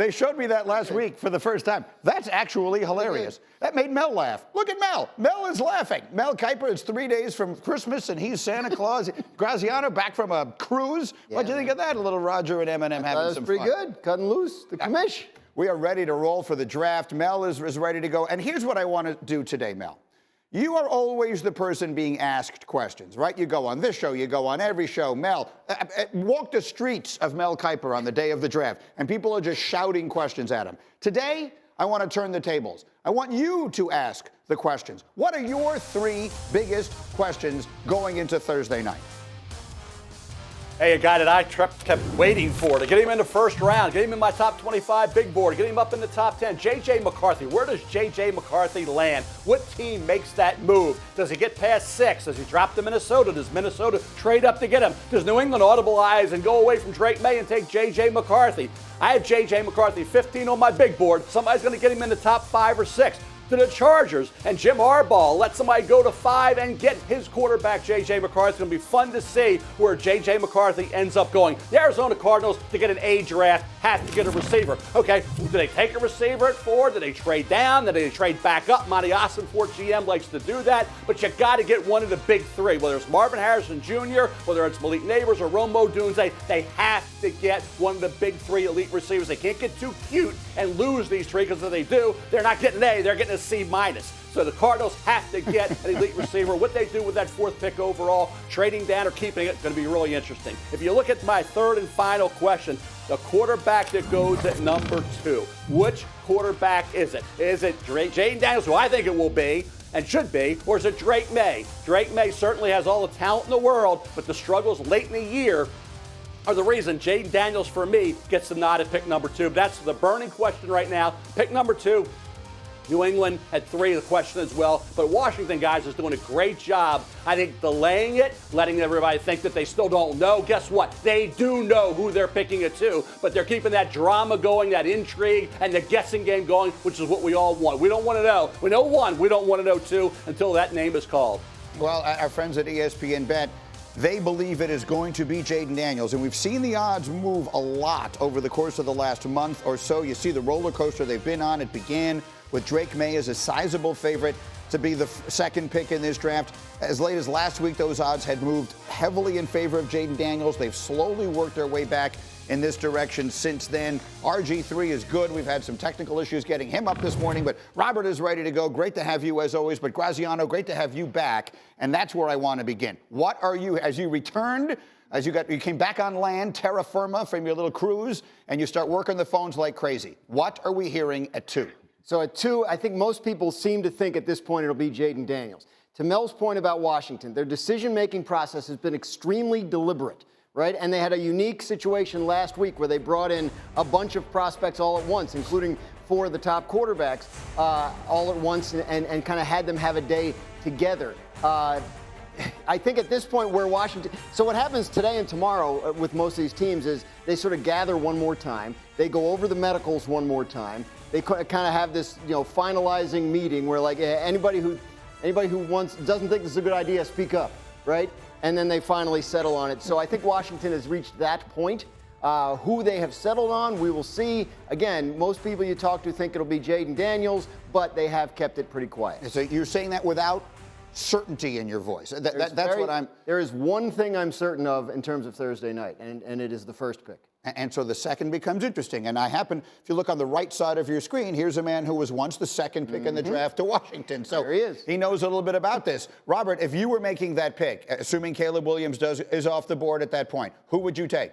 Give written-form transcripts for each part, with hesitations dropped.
They showed me that last week for the first time. That's actually hilarious. That made Mel laugh. Look at Mel. Mel is laughing. Mel Kiper, it's 3 days from Christmas, and he's Santa Claus. Graziano back from a cruise. What'd you think of that? A little Roger and Eminem having some fun. Pretty good. Cutting loose. The commish. We are ready to roll for the draft. Mel is ready to go. And here's what I want to do today, Mel. You are always the person being asked questions, right? You go on this show, you go on every show. Mel, walk the streets of Mel Kiper on the day of the draft, and people are just shouting questions at him. Today, I want to turn the tables. I want you to ask the questions. What are your 3 biggest questions going into Thursday night? Hey, a guy that I kept waiting for to get him in the first round, get him in my top 25 big board, get him up in the top 10. J.J. McCarthy. Where does J.J. McCarthy land? What team makes that move? Does he get past 6? Does he drop to Minnesota? Does Minnesota trade up to get him? Does New England audibilize and go away from Drake Maye and take J.J. McCarthy? I have J.J. McCarthy 15 on my big board. Somebody's going to get him in the top 5 or 6. To the Chargers, and Jim Harbaugh let somebody go to 5 and get his quarterback, J.J. McCarthy. It's going to be fun to see where J.J. McCarthy ends up going. The Arizona Cardinals, to get an A draft, have to get a receiver. Okay, do they take a receiver at 4? Do they trade down? Do they trade back up? Monty Ossenfort, GM, likes to do that. But you got to get one of the big 3, whether it's Marvin Harrison Jr., whether it's Malik Neighbors or Romo Dunze. They have to get one of the big 3 elite receivers. They can't get too cute and lose these 3, because if they do, they're not getting an A, they're getting a C-. So the Cardinals have to get an elite receiver. What they do with that 4th pick overall, trading down or keeping it, going to be really interesting. If you look at my 3rd and final question, the quarterback that goes at number 2, which quarterback is it? Is it Jayden Daniels, who I think it will be and should be, or is it Drake Maye? Drake Maye certainly has all the talent in the world, but the struggles late in the year are the reason Jayden Daniels, for me, gets the nod at pick number 2. That's the burning question right now. Pick number 2. New England had 3 of the question as well. But Washington, guys, is doing a great job, I think, delaying it, letting everybody think that they still don't know. Guess what? They do know who they're picking it to, but they're keeping that drama going, that intrigue, and the guessing game going, which is what we all want. We don't want to know. We know 1. We don't want to know 2 until that name is called. Well, our friends at ESPN bet, they believe it is going to be Jayden Daniels, and we've seen the odds move a lot over the course of the last month or so. You see the roller coaster they've been on. It began with Drake Maye as a sizable favorite to be the 2nd pick in this draft. As late as last week, those odds had moved heavily in favor of Jayden Daniels. They've slowly worked their way back in this direction since then. RG3 is good. We've had some technical issues getting him up this morning, but Robert is ready to go. Great to have you as always. But Graziano, great to have you back. And that's where I want to begin. What are you, as you returned, as you came back on land, terra firma, from your little cruise, and you start working the phones like crazy? What are we hearing at 2? So at 2, I think most people seem to think at this point it'll be Jayden Daniels. To Mel's point about Washington, their decision-making process has been extremely deliberate, right? And they had a unique situation last week where they brought in a bunch of prospects all at once, including 4 of the top quarterbacks all at once, and kind of had them have a day together. I think at this point where Washington, so what happens today and tomorrow with most of these teams is they sort of gather one more time. They go over the medicals one more time. They kind of have this, finalizing meeting where, like, anybody who doesn't think this is a good idea, speak up, right? And then they finally settle on it. So I think Washington has reached that point. Who they have settled on, we will see. Again, most people you talk to think it'll be Jayden Daniels, but they have kept it pretty quiet. So you're saying that without certainty in your voice. That's what I'm. There is one thing I'm certain of in terms of Thursday night, and it is the 1st pick. And so the 2nd becomes interesting. And if you look on the right side of your screen, here's a man who was once the 2nd pick in the draft to Washington. So there he is. He knows a little bit about this. Robert, if you were making that pick, assuming Caleb Williams is off the board at that point, who would you take?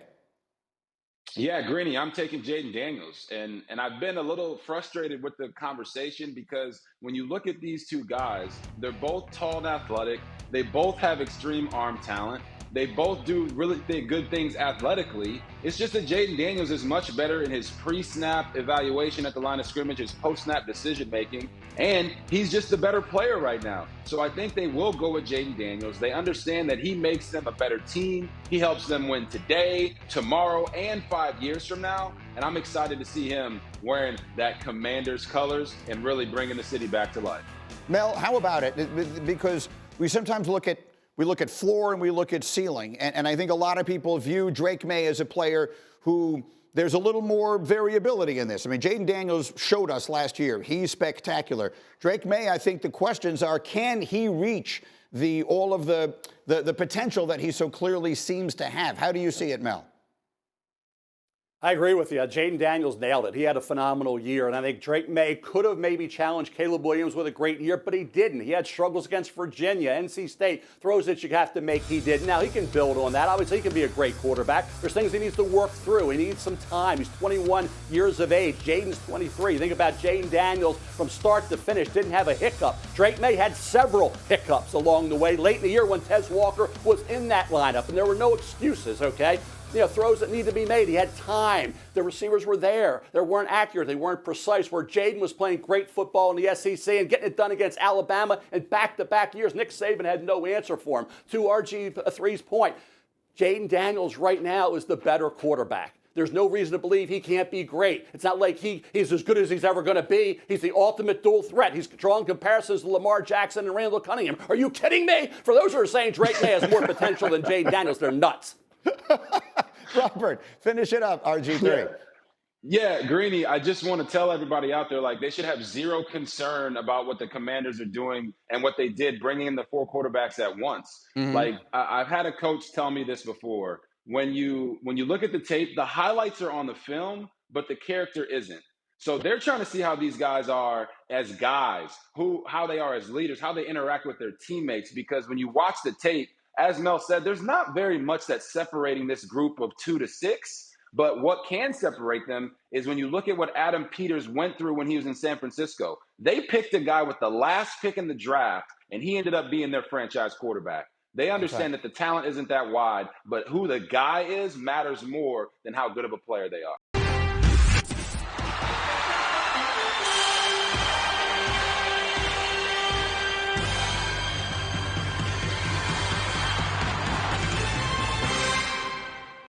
Yeah, Greeny, I'm taking Jayden Daniels. And I've been a little frustrated with the conversation because when you look at these 2 guys, they're both tall and athletic. They both have extreme arm talent. They both do really good things athletically. It's just that Jayden Daniels is much better in his pre-snap evaluation at the line of scrimmage, his post-snap decision-making, and he's just a better player right now. So I think they will go with Jayden Daniels. They understand that he makes them a better team. He helps them win today, tomorrow, and 5 years from now. And I'm excited to see him wearing that Commanders colors and really bringing the city back to life. Mel, how about it? Because we sometimes look at floor and we look at ceiling. And I think a lot of people view Drake Maye as a player who there's a little more variability in this. I mean, Jayden Daniels showed us last year. He's spectacular. Drake Maye, I think the questions are, can he reach all of the potential that he so clearly seems to have? How do you see it, Mel? I agree with you. Jayden Daniels nailed it. He had a phenomenal year, and I think Drake Maye could have maybe challenged Caleb Williams with a great year, but he didn't. He had struggles against Virginia, NC State, throws that you have to make. He did. Now, he can build on that. Obviously, he can be a great quarterback. There's things he needs to work through. He needs some time. He's 21 years of age. Jayden's 23. Think about Jayden Daniels from start to finish. Didn't have a hiccup. Drake Maye had several hiccups along the way. Late in the year when Tez Walker was in that lineup, and there were no excuses, okay? Throws that need to be made. He had time. The receivers were there. They weren't accurate. They weren't precise. Where Jayden was playing great football in the SEC and getting it done against Alabama in back-to-back years, Nick Saban had no answer for him. To RG3's point, Jayden Daniels right now is the better quarterback. There's no reason to believe he can't be great. It's not like he's as good as he's ever going to be. He's the ultimate dual threat. He's drawing comparisons to Lamar Jackson and Randall Cunningham. Are you kidding me? For those who are saying Drake Maye has more potential than Jayden Daniels, they're nuts. Robert, finish it up, RG3. Yeah, Greeny, I just want to tell everybody out there, like, they should have zero concern about what the Commanders are doing and what they did, bringing in the 4 quarterbacks at once. Mm-hmm. Like, I've had a coach tell me this before. When you look at the tape, the highlights are on the film, but the character isn't. So they're trying to see how these guys are as guys, how they are as leaders, how they interact with their teammates. Because when you watch the tape, as Mel said, there's not very much that's separating this group of 2 to 6. But what can separate them is when you look at what Adam Peters went through when he was in San Francisco. They picked a guy with the last pick in the draft, and he ended up being their franchise quarterback. They understand that the talent isn't that wide, but who the guy is matters more than how good of a player they are.